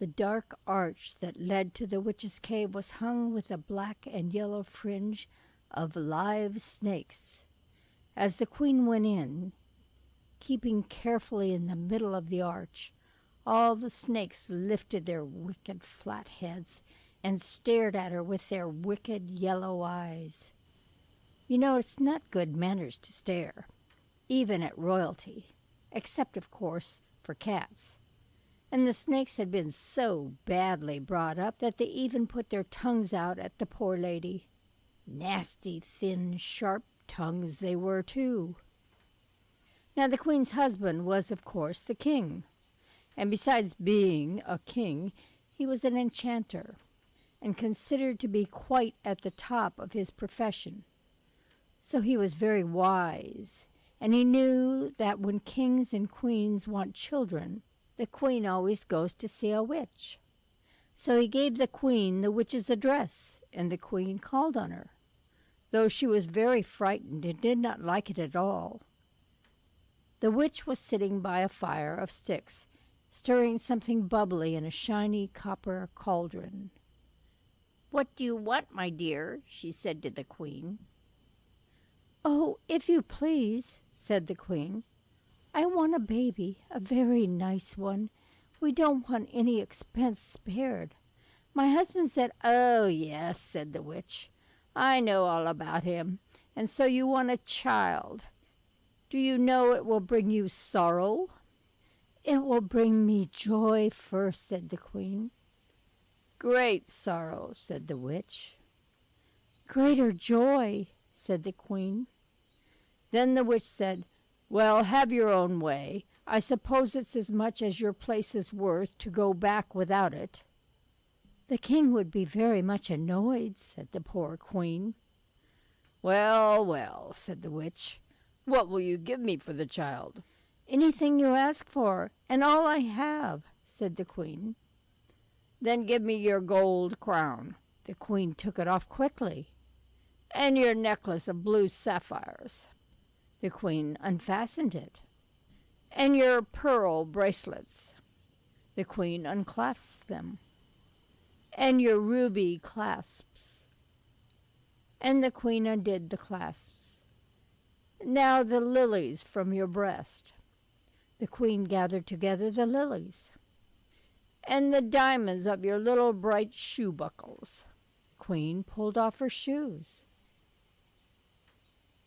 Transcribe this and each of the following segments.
The dark arch that led to the witch's cave was hung with a black and yellow fringe of live snakes. As the queen went in, keeping carefully in the middle of the arch, all the snakes lifted their wicked flat heads and stared at her with their wicked yellow eyes. You know, it's not good manners to stare, even at royalty, except, of course, for cats. And the snakes had been so badly brought up that they even put their tongues out at the poor lady. Nasty, thin, sharp tongues they were, too. Now, the queen's husband was, of course, the king. And besides being a king, he was an enchanter, and considered to be quite at the top of his profession. So he was very wise, and he knew that when kings and queens want children, the queen always goes to see a witch. So he gave the queen the witch's address, and the queen called on her, though she was very frightened and did not like it at all. The witch was sitting by a fire of sticks, stirring something bubbly in a shiny copper cauldron. "What do you want, my dear?" she said to the queen. "Oh, if you please," said the queen, "I want a baby, a very nice one. We don't want any expense spared. My husband said—" "Oh, yes," said the witch, "I know all about him. And so you want a child. Do you know it will bring you sorrow?" "It will bring me joy first," said the queen. "Great sorrow," said the witch. "Greater joy," said the queen. Then the witch said, "Well, have your own way. I suppose it's as much as your place is worth to go back without it." "The king would be very much annoyed," said the poor queen. "Well, well," said the witch, "what will you give me for the child?" "Anything you ask for, and all I have," said the queen. "Then give me your gold crown." The queen took it off quickly. "And your necklace of blue sapphires." The queen unfastened it. "And your pearl bracelets." The queen unclasped them. "And your ruby clasps." And the queen undid the clasps. "Now the lilies from your breast." The queen gathered together the lilies. "And the diamonds of your little bright shoe buckles." The queen pulled off her shoes.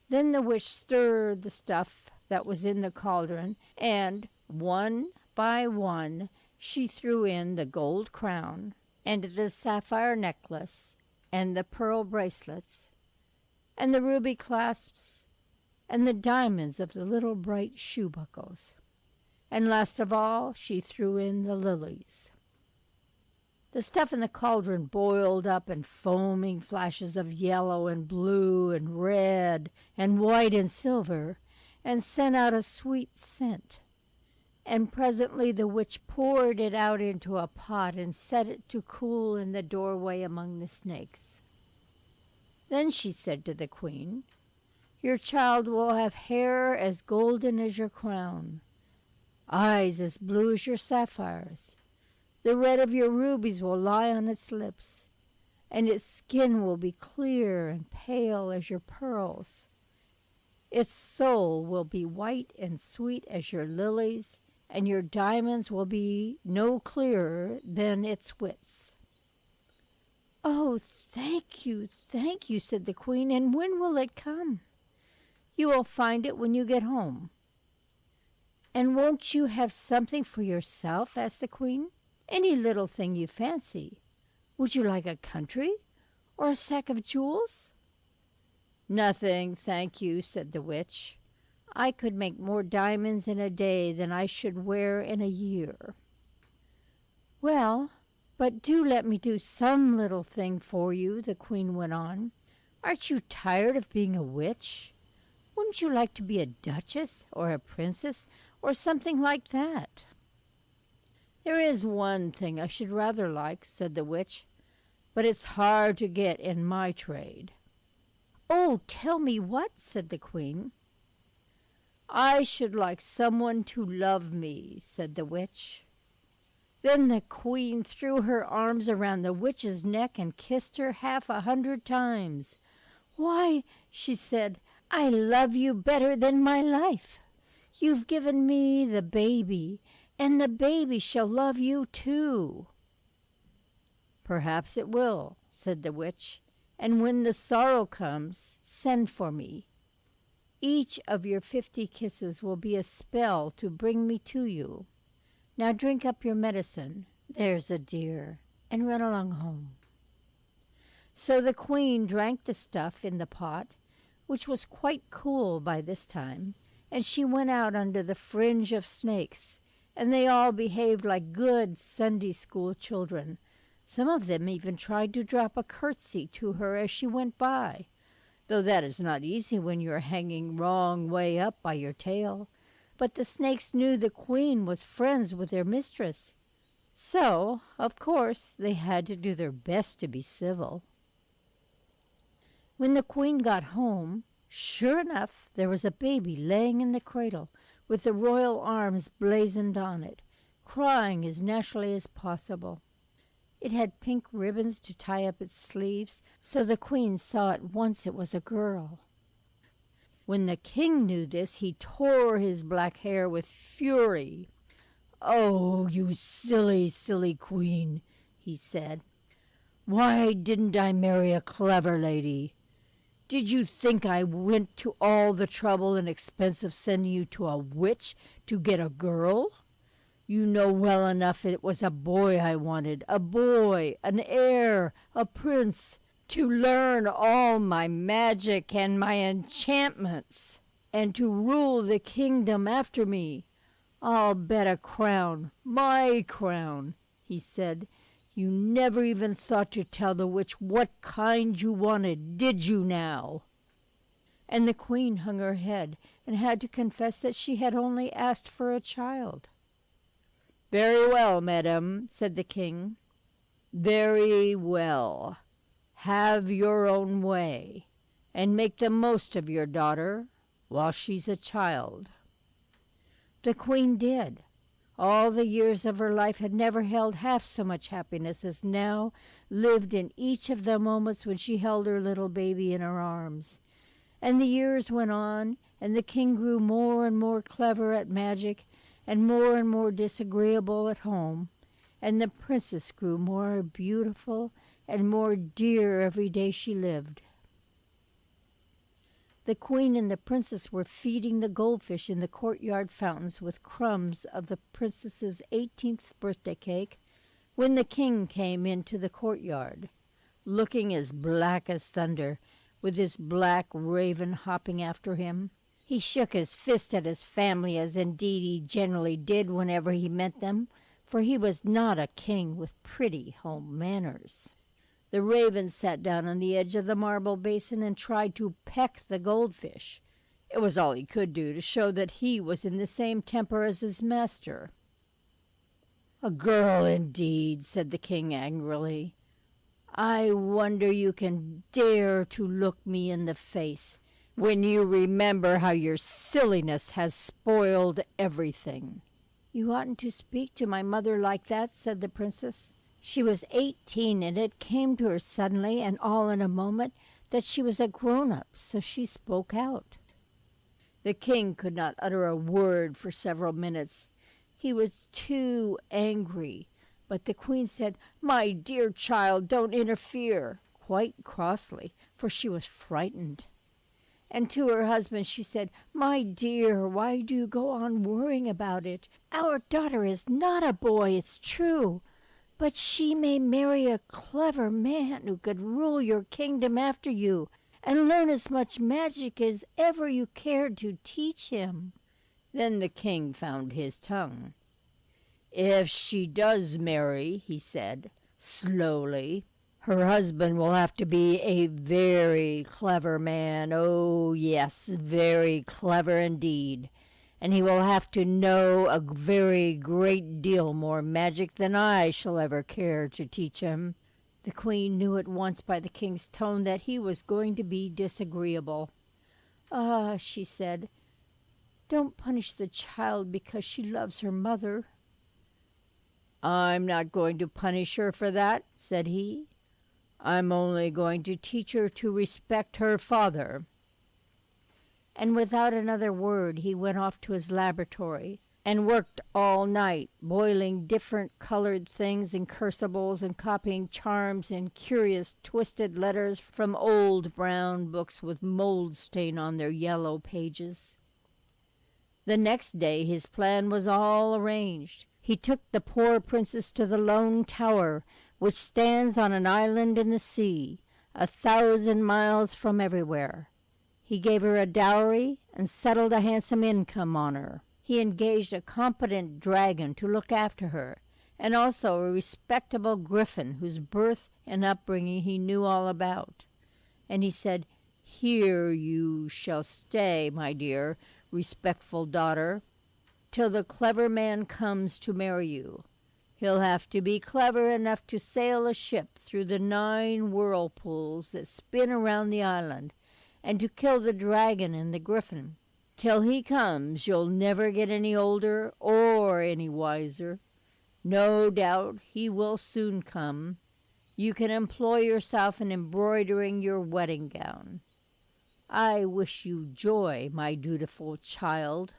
Then the witch stirred the stuff that was in the cauldron, and one by one she threw in the gold crown, and the sapphire necklace, and the pearl bracelets, and the ruby clasps, and the diamonds of the little bright shoe buckles. And last of all, she threw in the lilies. The stuff in the cauldron boiled up in foaming flashes of yellow and blue and red and white and silver, and sent out a sweet scent. And presently the witch poured it out into a pot and set it to cool in the doorway among the snakes. Then she said to the queen, "Your child will have hair as golden as your crown, eyes as blue as your sapphires. The red of your rubies will lie on its lips, and its skin will be clear and pale as your pearls. Its soul will be white and sweet as your lilies, and your diamonds will be no clearer than its wits." "Oh, thank you, said the queen. "And when will it come?" "You will find it when you get home." "And won't you have something for yourself?" asked the queen. "Any little thing you fancy. Would you like a country, or a sack of jewels?" "Nothing, thank you," said the witch. "I could make more diamonds in a day than I should wear in a year." "Well, but do let me do some little thing for you," the queen went on. "Aren't you tired of being a witch? Wouldn't you like to be a duchess or a princess or something like that?" "There is one thing I should rather like," said the witch, "but it's hard to get in my trade." "Oh, tell me what," said the queen. "I should like someone to love me," said the witch. Then the queen threw her arms around the witch's neck and kissed her 100 times. "Why," she said, "I love you better than my life. You've given me the baby, and the baby shall love you too." "Perhaps it will," said the witch, "and when the sorrow comes, send for me. Each of your 50 kisses will be a spell to bring me to you. Now drink up your medicine, there's a dear, and run along home." So the queen drank the stuff in the pot, which was quite cool by this time, and she went out under the fringe of snakes, and they all behaved like good Sunday school children. Some of them even tried to drop a curtsy to her as she went by, though that is not easy when you are hanging wrong way up by your tail. But the snakes knew the queen was friends with their mistress, so, of course, they had to do their best to be civil. When the queen got home, sure enough, there was a baby laying in the cradle with the royal arms blazoned on it, crying as naturally as possible. It had pink ribbons to tie up its sleeves, so the queen saw at once it was a girl. When the king knew this, he tore his black hair with fury. "Oh, you silly, silly queen," he said. "Why didn't I marry a clever lady? Did you think I went to all the trouble and expense of sending you to a witch to get a girl? You know well enough it was a boy I wanted, a boy, an heir, a prince, to learn all my magic and my enchantments, and to rule the kingdom after me. I'll bet a crown, my crown," he said. "You never even thought to tell the witch what kind you wanted, did you now?" And the queen hung her head and had to confess that she had only asked for a child. "Very well, madam," said the king. "Very well. Have your own way, and make the most of your daughter while she's a child." The queen did. All the years of her life had never held half so much happiness as now lived in each of the moments when she held her little baby in her arms. And the years went on, and the king grew more and more clever at magic, and more disagreeable at home, and the princess grew more beautiful and more dear every day she lived. The queen and the princess were feeding the goldfish in the courtyard fountains with crumbs of the princess's 18th birthday cake when the king came into the courtyard, looking as black as thunder, with his black raven hopping after him. He shook his fist at his family, as indeed he generally did whenever he met them, for he was not a king with pretty home manners. The raven sat down on the edge of the marble basin and tried to peck the goldfish. It was all he could do to show that he was in the same temper as his master. "A girl indeed," said the king angrily. "I wonder you can dare to look me in the face when you remember how your silliness has spoiled everything." "You oughtn't to speak to my mother like that," said the princess. She was 18, and it came to her suddenly and all in a moment that she was a grown-up, so she spoke out. The king could not utter a word for several minutes. He was too angry, but the queen said, "My dear child, don't interfere," quite crossly, for she was frightened. And to her husband she said, "My dear, why do you go on worrying about it? Our daughter is not a boy, it's true, but she may marry a clever man who could rule your kingdom after you and learn as much magic as ever you cared to teach him." Then the king found his tongue. "If she does marry," he said slowly, "her husband will have to be a very clever man. Oh, yes, very clever indeed. And he will have to know a very great deal more magic than I shall ever care to teach him." The queen knew at once by the king's tone that he was going to be disagreeable. "Ah," she said, "don't punish the child because she loves her mother." "I'm not going to punish her for that," said he. "I'm only going to teach her to respect her father." And without another word he went off to his laboratory and worked all night, boiling different colored things in crucibles and copying charms in curious twisted letters from old brown books with mold stain on their yellow pages. The next day his plan was all arranged. He took the poor princess to the Lone Tower, which stands on an island in the sea, 1,000 miles from everywhere. He gave her a dowry and settled a handsome income on her. He engaged a competent dragon to look after her, and also a respectable griffin whose birth and upbringing he knew all about. And he said, "Here you shall stay, my dear, respectful daughter, till the clever man comes to marry you. He'll have to be clever enough to sail a ship through the 9 whirlpools that spin around the island, and to kill the dragon and the griffin. Till he comes, you'll never get any older or any wiser. No doubt he will soon come. You can employ yourself in embroidering your wedding gown. I wish you joy, my dutiful child."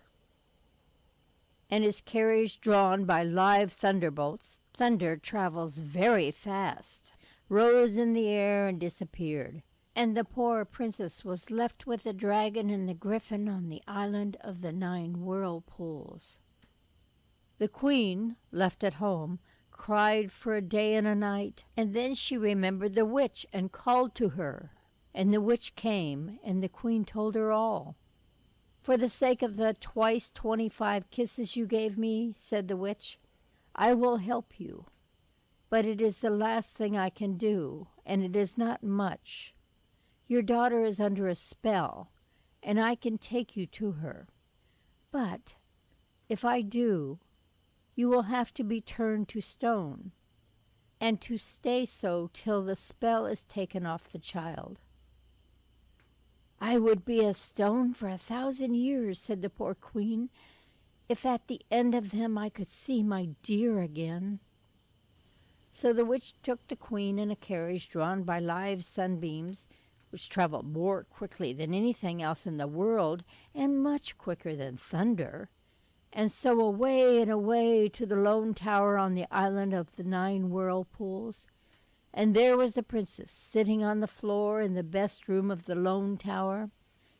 And his carriage, drawn by live thunderbolts — thunder travels very fast — rose in the air and disappeared, and the poor princess was left with the dragon and the griffin on the island of the 9 whirlpools. The queen, left at home, cried for a day and a night, and then she remembered the witch and called to her. And the witch came, and the queen told her all. "For the sake of the twice 25 kisses you gave me," said the witch, "I will help you. But it is the last thing I can do, and it is not much. Your daughter is under a spell, and I can take you to her. But if I do, you will have to be turned to stone, and to stay so till the spell is taken off the child." "I would be a stone for 1,000 years," said the poor queen, "if at the end of them I could see my dear again." So the witch took the queen in a carriage drawn by live sunbeams, which traveled more quickly than anything else in the world, and much quicker than thunder, and so away and away to the Lone Tower on the island of the 9 whirlpools. And there was the princess, sitting on the floor in the best room of the Lone Tower,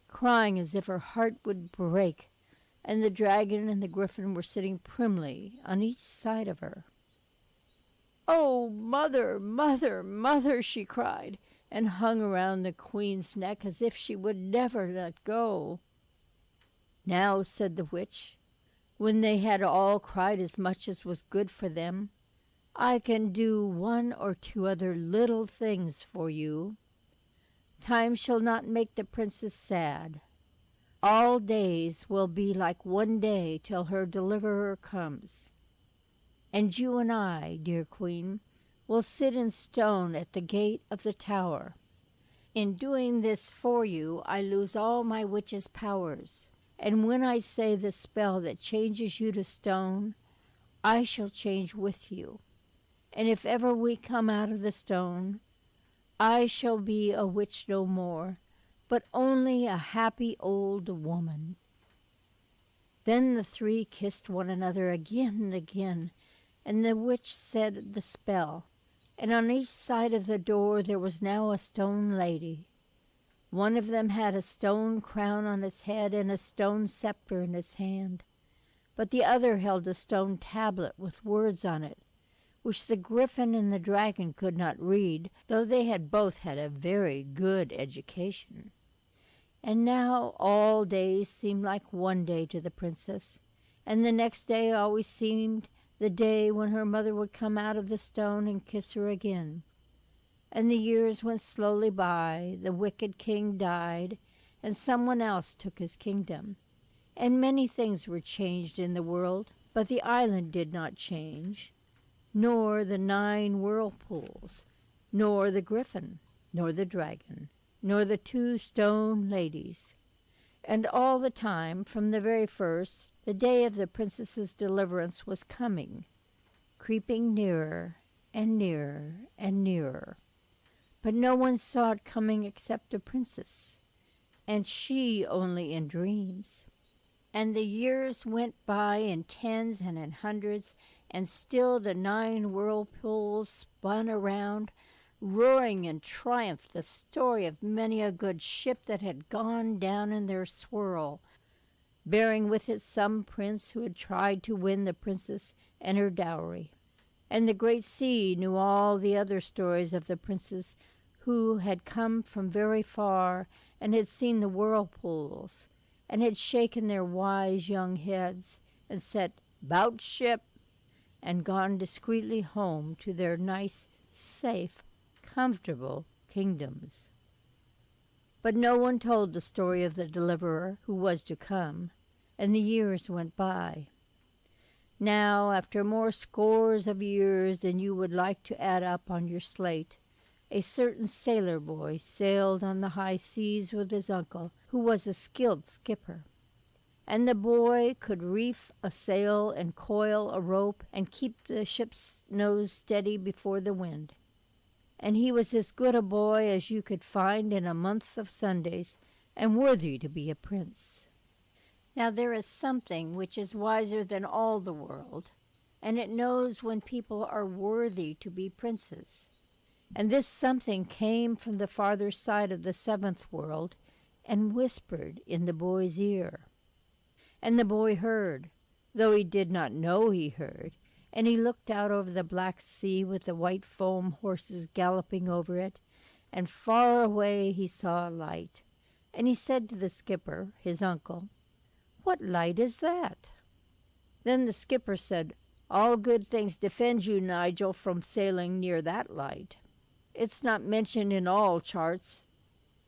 crying as if her heart would break, and the dragon and the griffin were sitting primly on each side of her. "Oh, mother, mother, mother!" she cried, and hung around the queen's neck as if she would never let go. "Now," said the witch, when they had all cried as much as was good for them, "I can do 1 or 2 other little things for you. Time shall not make the princess sad. All days will be like one day till her deliverer comes. And you and I, dear queen, will sit in stone at the gate of the tower. In doing this for you, I lose all my witch's powers, and when I say the spell that changes you to stone, I shall change with you. And if ever we come out of the stone, I shall be a witch no more, but only a happy old woman." Then the 3 kissed one another again and again, and the witch said the spell, and on each side of the door there was now a stone lady. One of them had a stone crown on its head and a stone scepter in its hand, but the other held a stone tablet with words on it, which the griffin and the dragon could not read, though they had both had a very good education. And now all days seemed like one day to the princess, and the next day always seemed the day when her mother would come out of the stone and kiss her again. And the years went slowly by, the wicked king died, and someone else took his kingdom, and many things were changed in the world, but the island did not change, nor the 9 whirlpools, nor the griffin, nor the dragon, nor the 2 stone ladies. And all the time, from the very first, the day of the princess's deliverance was coming. creeping nearer and nearer and nearer. But no one saw it coming except the princess, and she only in dreams. And the years went by in tens and in hundreds, and still the 9 whirlpools spun around, roaring in triumph the story of many a good ship that had gone down in their swirl, bearing with it some prince who had tried to win the princess and her dowry. And the great sea knew all the other stories of the princes who had come from very far and had seen the whirlpools, and had shaken their wise young heads and said, "'Bout ship," and gone discreetly home to their nice, safe, comfortable kingdoms. But no one told the story of the deliverer who was to come, and the years went by. Now, after more scores of years than you would like to add up on your slate, a certain sailor boy sailed on the high seas with his uncle, who was a skilled skipper. And the boy could reef a sail and coil a rope and keep the ship's nose steady before the wind. And he was as good a boy as you could find in a month of Sundays, and worthy to be a prince. Now there is something which is wiser than all the world, and it knows when people are worthy to be princes. And this something came from the farther side of the 7th world and whispered in the boy's ear. And the boy heard, though he did not know he heard, and he looked out over the black sea with the white foam horses galloping over it, and far away he saw a light. And he said to the skipper, his uncle, "What light is that?" Then the skipper said, "All good things defend you, Nigel, from sailing near that light. It's not mentioned in all charts,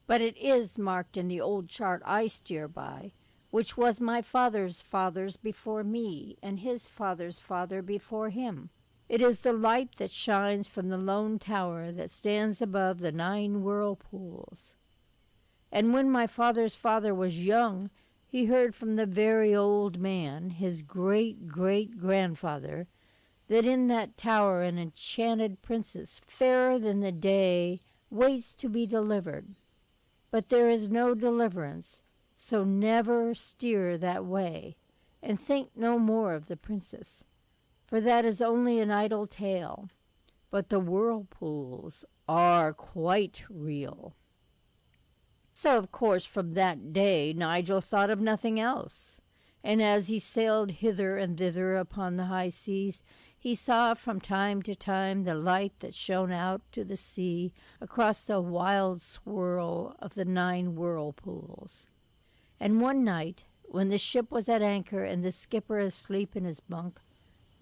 but it is marked in the old chart I steer by, which was my father's father's before me, and his father's father before him. It is the light that shines from the lone tower that stands above the 9 whirlpools. And when my father's father was young, he heard from the very old man, his great-great-grandfather, that in that tower an enchanted princess, fairer than the day, waits to be delivered. But there is no deliverance, so never steer that way, and think no more of the princess, for that is only an idle tale. But the whirlpools are quite real." So, of course, from that day Nigel thought of nothing else, and as he sailed hither and thither upon the high seas, he saw from time to time the light that shone out to the sea across the wild swirl of the 9 whirlpools. And one night, when the ship was at anchor and the skipper asleep in his bunk,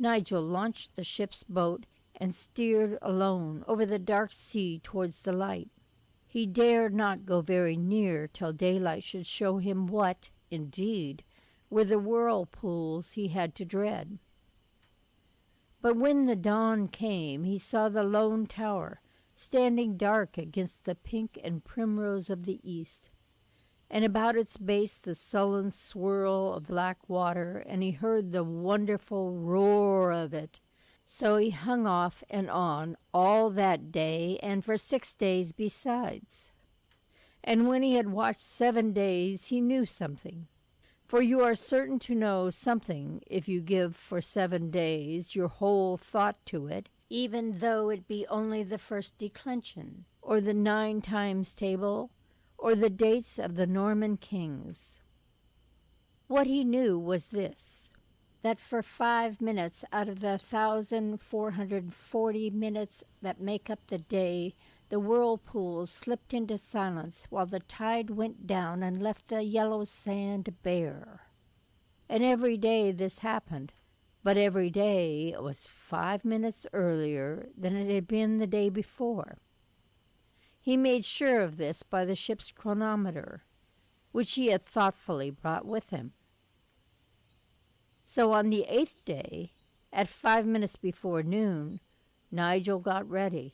Nigel launched the ship's boat and steered alone over the dark sea towards the light. He dared not go very near till daylight should show him what, indeed, were the whirlpools he had to dread. But when the dawn came, he saw the lone tower, standing dark against the pink and primrose of the east, and about its base the sullen swirl of black water, and he heard the wonderful roar of it. So he hung off and on all that day, and for 6 days besides. And when he had watched 7 days, he knew something. For you are certain to know something if you give for 7 days your whole thought to it, even though it be only the first declension, or the 9 times table, or the dates of the Norman kings. What he knew was this, that for 5 minutes out of the 1,440 minutes that make up the day, the whirlpools slipped into silence while the tide went down and left the yellow sand bare. And every day this happened, but every day it was 5 minutes earlier than it had been the day before. He made sure of this by the ship's chronometer, which he had thoughtfully brought with him. So on the 8th day, at 5 minutes before noon, Nigel got ready.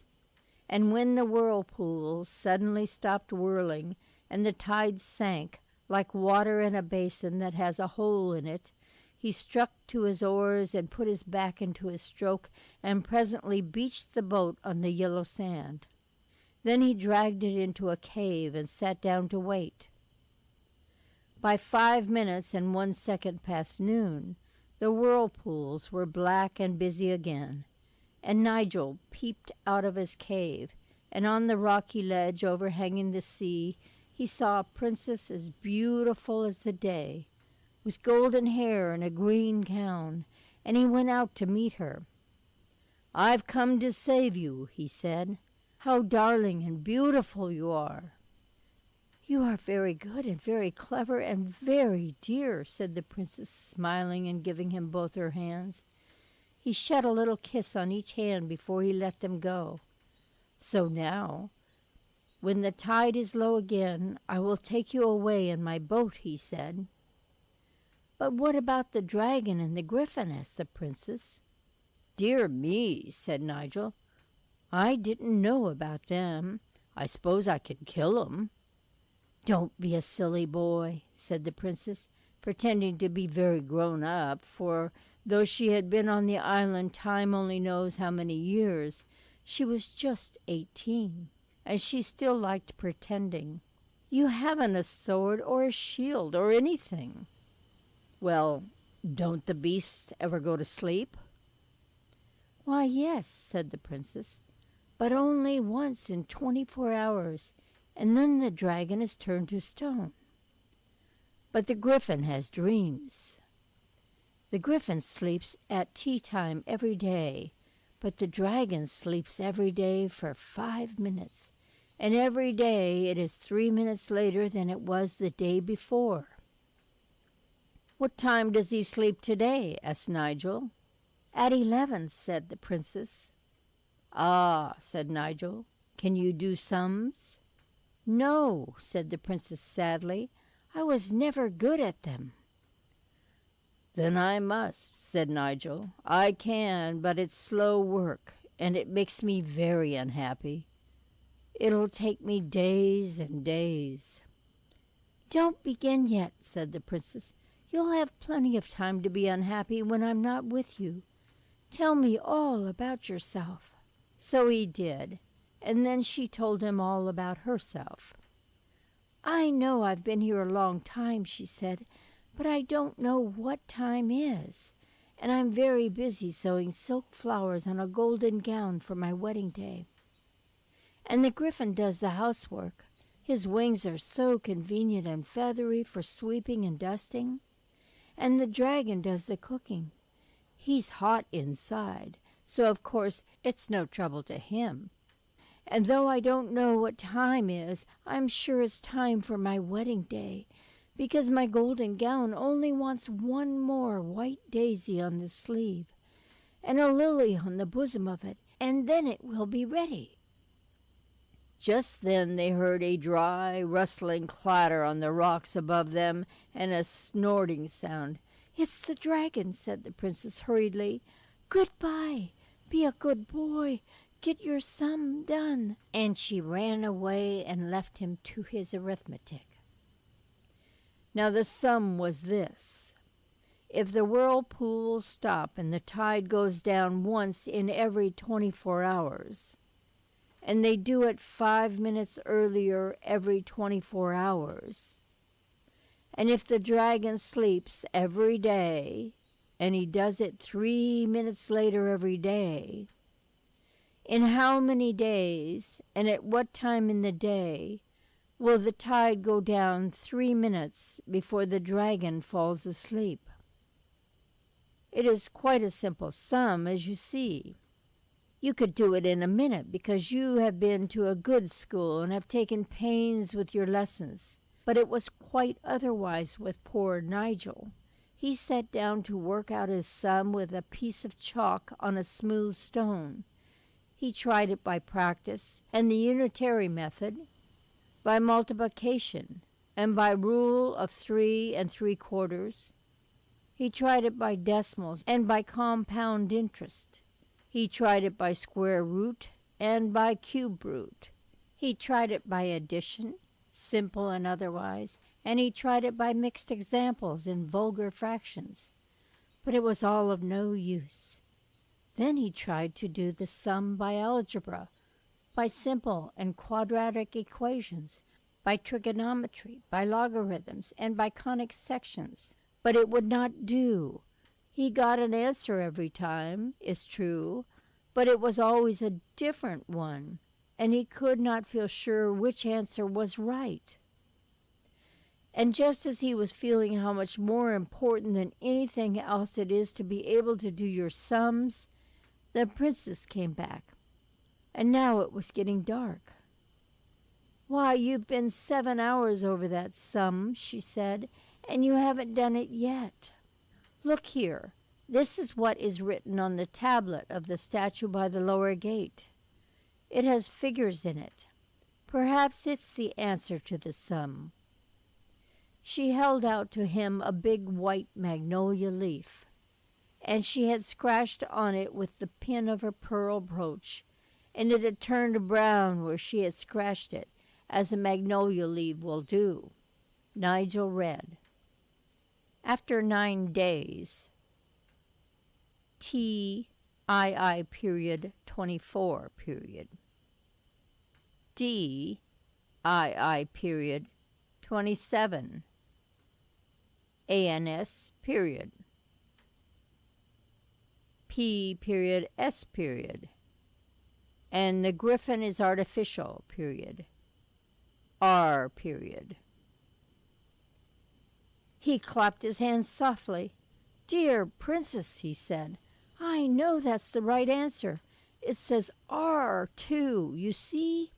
And when the whirlpools suddenly stopped whirling and the tide sank like water in a basin that has a hole in it, He struck to his oars and put his back into his stroke, and presently beached the boat on the yellow sand. Then he dragged it into a cave and sat down to wait. By 5 minutes and 1 second past noon, the whirlpools were black and busy again, and Nigel peeped out of his cave, and on the rocky ledge overhanging the sea he saw a princess as beautiful as the day, with golden hair and a green gown, and he went out to meet her. "I've come to save you," he said. "How darling and beautiful you are!" "You are very good and very clever and very dear," said the princess, smiling and giving him both her hands. He shed a little kiss on each hand before he let them go. "So now, when the tide is low again, I will take you away in my boat," he said. "But what about the dragon and the griffin?" asked the princess. "Dear me," said Nigel. "I didn't know about them. I suppose I can kill 'em." "Don't be a silly boy," said the princess, pretending to be very grown up, for though she had been on the island time only knows how many years, she was just 18, and she still liked pretending. "You haven't a sword or a shield or anything." "Well, don't the beasts ever go to sleep?" "Why, yes," said the princess, "but only once in 24 hours, and then the dragon is turned to stone." "But the griffin has dreams." "The griffin sleeps at tea time every day, but the dragon sleeps every day for 5 minutes, and every day it is 3 minutes later than it was the day before." "What time does he sleep today?" asked Nigel. "At 11, said the princess. "Ah," said Nigel, "can you do sums?" "No," said the princess sadly. "I was never good at them." "Then I must," said Nigel. "I can, but it's slow work, and it makes me very unhappy. It'll take me days and days." "Don't begin yet," said the princess. "You'll have plenty of time to be unhappy when I'm not with you. Tell me all about yourself." So he did, and then she told him all about herself. "I know I've been here a long time," she said, "but I don't know what time is, and I'm very busy sewing silk flowers on a golden gown for my wedding day. And the griffin does the housework. His wings are so convenient and feathery for sweeping and dusting. And the dragon does the cooking. He's hot inside, so of course it's no trouble to him. And though I don't know what time is, I'm sure it's time for my wedding day, because my golden gown only wants one more white daisy on the sleeve, and a lily on the bosom of it, and then it will be ready." Just then they heard a dry, rustling clatter on the rocks above them, and a snorting sound. "It's the dragon," said the princess hurriedly. "Goodbye. Be a good boy. Get your sum done." And she ran away and left him to his arithmetic. Now the sum was this: if the whirlpools stop and the tide goes down once in every 24 hours, and they do it 5 minutes earlier every 24 hours, and if the dragon sleeps every day, and he does it 3 minutes later every day, in how many days and at what time in the day will the tide go down 3 minutes before the dragon falls asleep? It is quite a simple sum, as you see. You could do it in a minute because you have been to a good school and have taken pains with your lessons. But it was quite otherwise with poor Nigel. He sat down to work out his sum with a piece of chalk on a smooth stone. He tried it by practice and the unitary method, by multiplication, and by rule of 3 3/4. He tried it by decimals and by compound interest. He tried it by square root and by cube root. He tried it by addition, simple and otherwise, and he tried it by mixed examples in vulgar fractions. but it was all of no use. Then he tried to do the sum by algebra, by simple and quadratic equations, by trigonometry, by logarithms, and by conic sections. But it would not do. He got an answer every time, is true, but it was always a different one, and he could not feel sure which answer was right. And just as he was feeling how much more important than anything else it is to be able to do your sums, the princess came back, and now it was getting dark. "Why, you've been 7 hours over that sum," she said, "and you haven't done it yet. Look here, this is what is written on the tablet of the statue by the lower gate. It has figures in it. Perhaps it's the answer to the sum." She held out to him a big white magnolia leaf, and she had scratched on it with the pin of her pearl brooch, and it had turned brown where she had scratched it, as a magnolia leaf will do. Nigel read, "After 9 days, TII period 24 period, DII period 27, ANS period, P period S period, and the griffin is artificial period, R period." He clapped his hands softly. "Dear princess," he said, "I know that's the right answer. It says R, too, you see?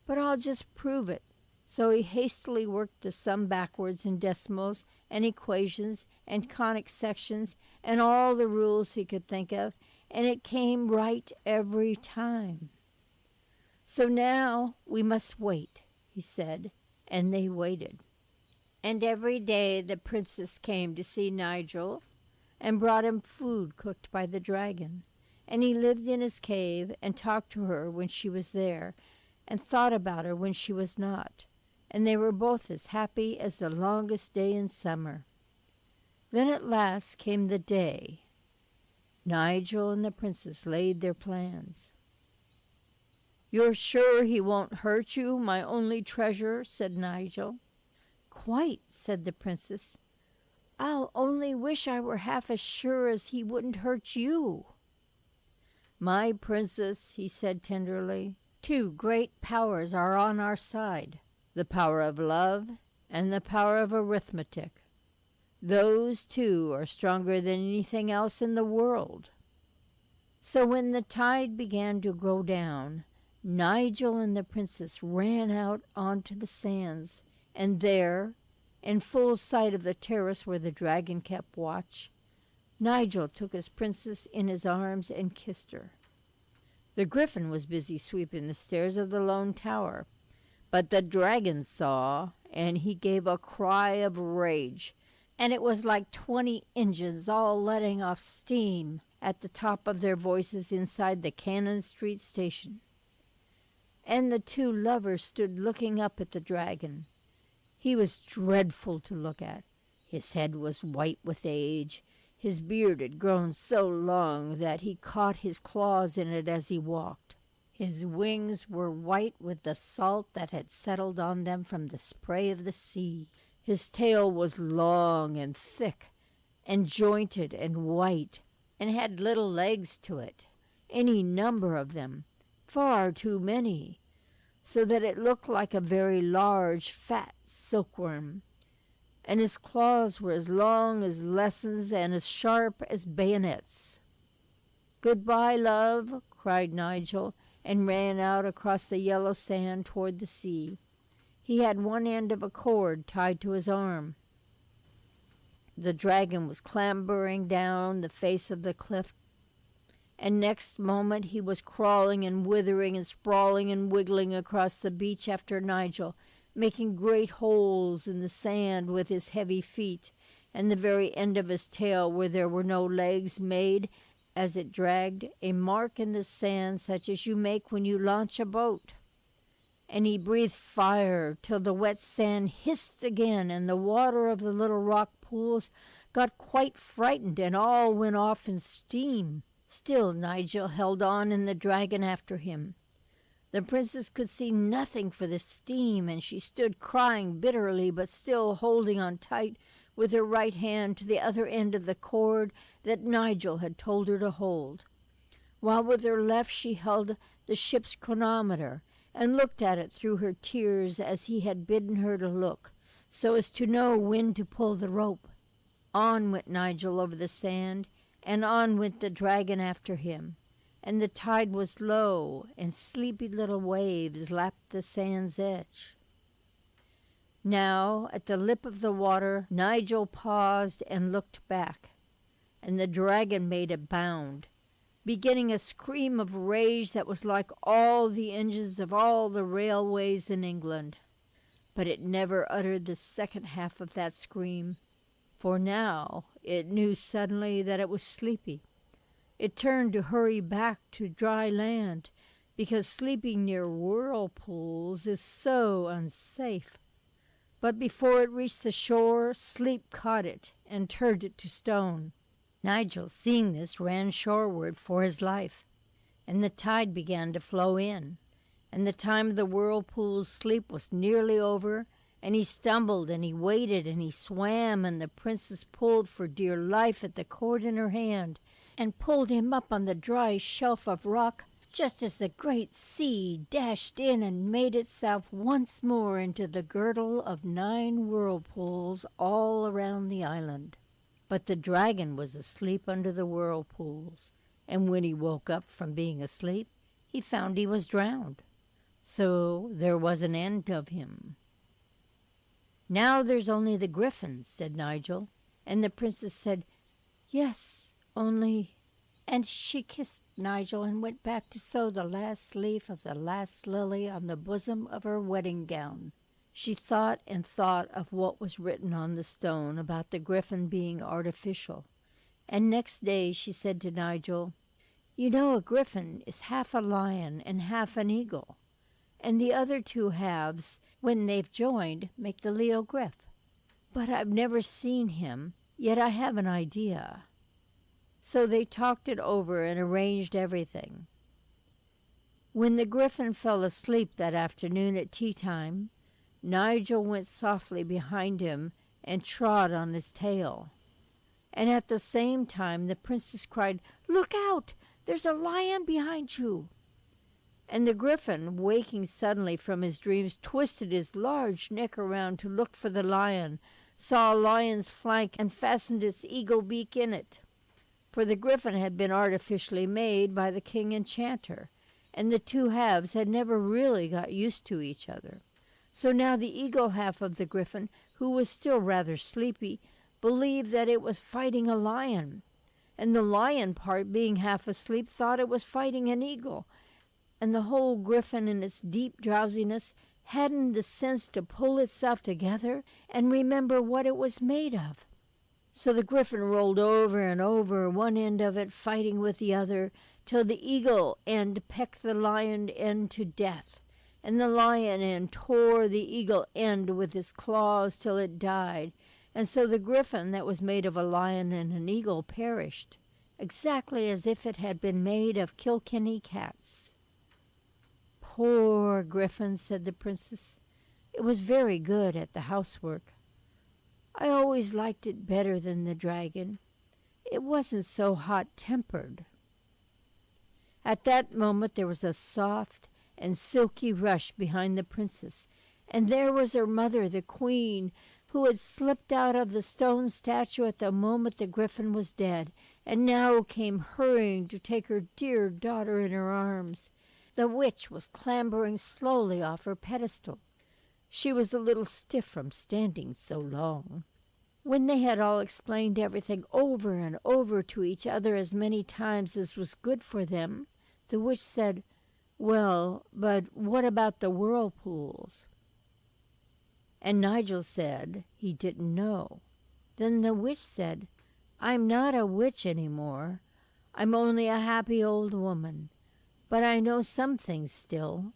But I'll just prove it." So he hastily worked the sum backwards in decimals and equations and conic sections and all the rules he could think of, and it came right every time. "So now we must wait," he said, and they waited. And every day the princess came to see Nigel and brought him food cooked by the dragon, and he lived in his cave and talked to her when she was there and thought about her when she was not, and they were both as happy as the longest day in summer. Then at last came the day. Nigel and the princess laid their plans. "You're sure he won't hurt you, my only treasure?" said Nigel. "Quite," said the princess. "I'll only wish I were half as sure as he wouldn't hurt you." "My princess," he said tenderly, "two great powers are on our side, the power of love and the power of arithmetic. Those two are stronger than anything else in the world." So when the tide began to go down, Nigel and the princess ran out onto the sands, and there, in full sight of the terrace where the dragon kept watch, Nigel took his princess in his arms and kissed her. The griffin was busy sweeping the stairs of the lone tower, but the dragon saw, and he gave a cry of rage, and it was like 20 engines all letting off steam at the top of their voices inside the Cannon Street station. And the two lovers stood looking up at the dragon. He was dreadful to look at. His head was white with age. His beard had grown so long that he caught his claws in it as he walked. His wings were white with the salt that had settled on them from the spray of the sea. His tail was long and thick and jointed and white, and had little legs to it, any number of them, far too many, so that it looked like a very large, fat silkworm. And his claws were as long as lessons and as sharp as bayonets. "Goodbye, love," cried Nigel, and ran out across the yellow sand toward the sea. He had one end of a cord tied to his arm. The dragon was clambering down the face of the cliff, and next moment he was crawling and withering and sprawling and wiggling across the beach after Nigel, making great holes in the sand with his heavy feet, and the very end of his tail, where there were no legs, made, as it dragged, a mark in the sand such as you make when you launch a boat. And he breathed fire till the wet sand hissed again, and the water of the little rock pools got quite frightened and all went off in steam. Still Nigel held on and the dragon after him. The princess could see nothing for the steam, and she stood crying bitterly but still holding on tight with her right hand to the other end of the cord that Nigel had told her to hold, while with her left she held the ship's chronometer and looked at it through her tears as he had bidden her to look, so as to know when to pull the rope. On went Nigel over the sand, and on went the dragon after him, and the tide was low, and sleepy little waves lapped the sand's edge. Now, at the lip of the water, Nigel paused and looked back, and the dragon made a bound, beginning a scream of rage that was like all the engines of all the railways in England. But it never uttered the second half of that scream, for now it knew suddenly that it was sleepy. It turned to hurry back to dry land, because sleeping near whirlpools is so unsafe. But before it reached the shore, sleep caught it and turned it to stone. Nigel, seeing this, ran shoreward for his life, and the tide began to flow in, and the time of the whirlpool's sleep was nearly over, and he stumbled and he waded and he swam, and the princess pulled for dear life at the cord in her hand, and pulled him up on the dry shelf of rock, just as the great sea dashed in and made itself once more into the girdle of 9 whirlpools all around the island. But the dragon was asleep under the whirlpools, and when he woke up from being asleep, he found he was drowned. So there was an end of him. "Now there's only the griffin," said Nigel, and the princess said, "Yes, only—" And she kissed Nigel and went back to sew the last leaf of the last lily on the bosom of her wedding gown. She thought and thought of what was written on the stone about the griffin being artificial, and next day she said to Nigel, "You know a griffin is half a lion and half an eagle, and the other two halves, when they've joined, make the Leo Griff. But I've never seen him, yet I have an idea." So they talked it over and arranged everything. When the griffin fell asleep that afternoon at tea-time, Nigel went softly behind him and trod on his tail. And at the same time the princess cried, "Look out! There's a lion behind you!" And the griffin, waking suddenly from his dreams, twisted his large neck around to look for the lion, saw a lion's flank, and fastened its eagle beak in it. For the griffin had been artificially made by the king enchanter, and the two halves had never really got used to each other. So now the eagle half of the griffin, who was still rather sleepy, believed that it was fighting a lion, and the lion part, being half asleep, thought it was fighting an eagle, and the whole griffin in its deep drowsiness hadn't the sense to pull itself together and remember what it was made of. So the griffin rolled over and over, one end of it fighting with the other, till the eagle end pecked the lion end to death, and the lion end tore the eagle end with his claws till it died, and so the griffin that was made of a lion and an eagle perished, exactly as if it had been made of Kilkenny cats. "Poor griffin," said the princess. "It was very good at the housework. I always liked it better than the dragon. It wasn't so hot-tempered." At that moment there was a soft and silky rush behind the princess, and there was her mother, the queen, who had slipped out of the stone statue at the moment the griffin was dead, and now came hurrying to take her dear daughter in her arms. The witch was clambering slowly off her pedestal. She was a little stiff from standing so long. When they had all explained everything over and over to each other as many times as was good for them, the witch said, "Well, but what about the whirlpools?" And Nigel said he didn't know. Then the witch said, "I'm not a witch any more. I'm only a happy old woman. But I know some things still.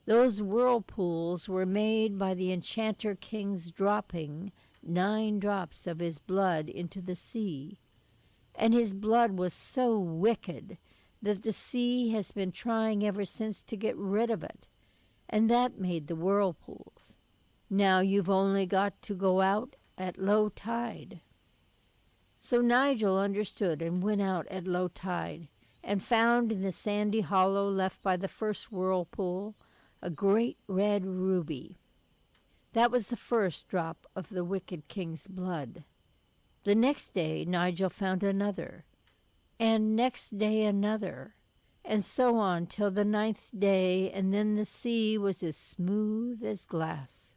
Those whirlpools were made by the enchanter king's dropping 9 drops of his blood into the sea, and his blood was so wicked that the sea has been trying ever since to get rid of it, and that made the whirlpools. Now you've only got to go out at low tide." So Nigel understood and went out at low tide, and found in the sandy hollow left by the first whirlpool a great red ruby. That was the first drop of the wicked king's blood. The next day Nigel found another, and next day another, and so on till the 9th day, and then the sea was as smooth as glass.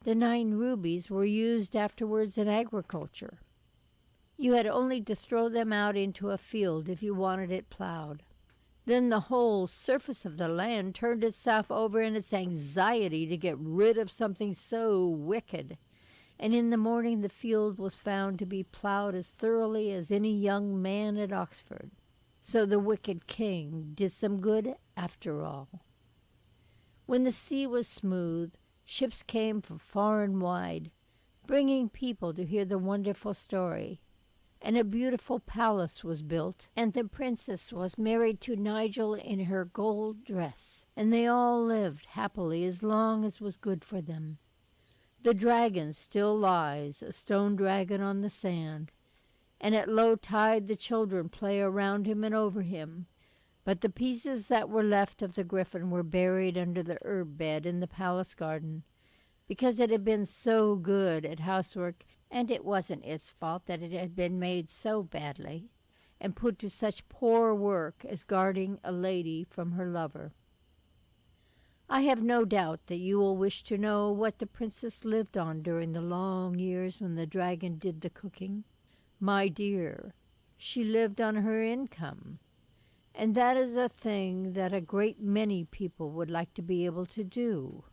The 9 rubies were used afterwards in agriculture. You had only to throw them out into a field if you wanted it plowed. Then the whole surface of the land turned itself over in its anxiety to get rid of something so wicked, and in the morning the field was found to be plowed as thoroughly as any young man at Oxford. So the wicked king did some good after all. When the sea was smooth, ships came from far and wide, bringing people to hear the wonderful story, and a beautiful palace was built, and the princess was married to Nigel in her gold dress, and they all lived happily as long as was good for them. The dragon still lies, a stone dragon on the sand, and at low tide the children play around him and over him, but the pieces that were left of the griffin were buried under the herb bed in the palace garden, because it had been so good at housework, and it wasn't its fault that it had been made so badly, and put to such poor work as guarding a lady from her lover. I have no doubt that you will wish to know what the princess lived on during the long years when the dragon did the cooking. My dear, she lived on her income, and that is a thing that a great many people would like to be able to do.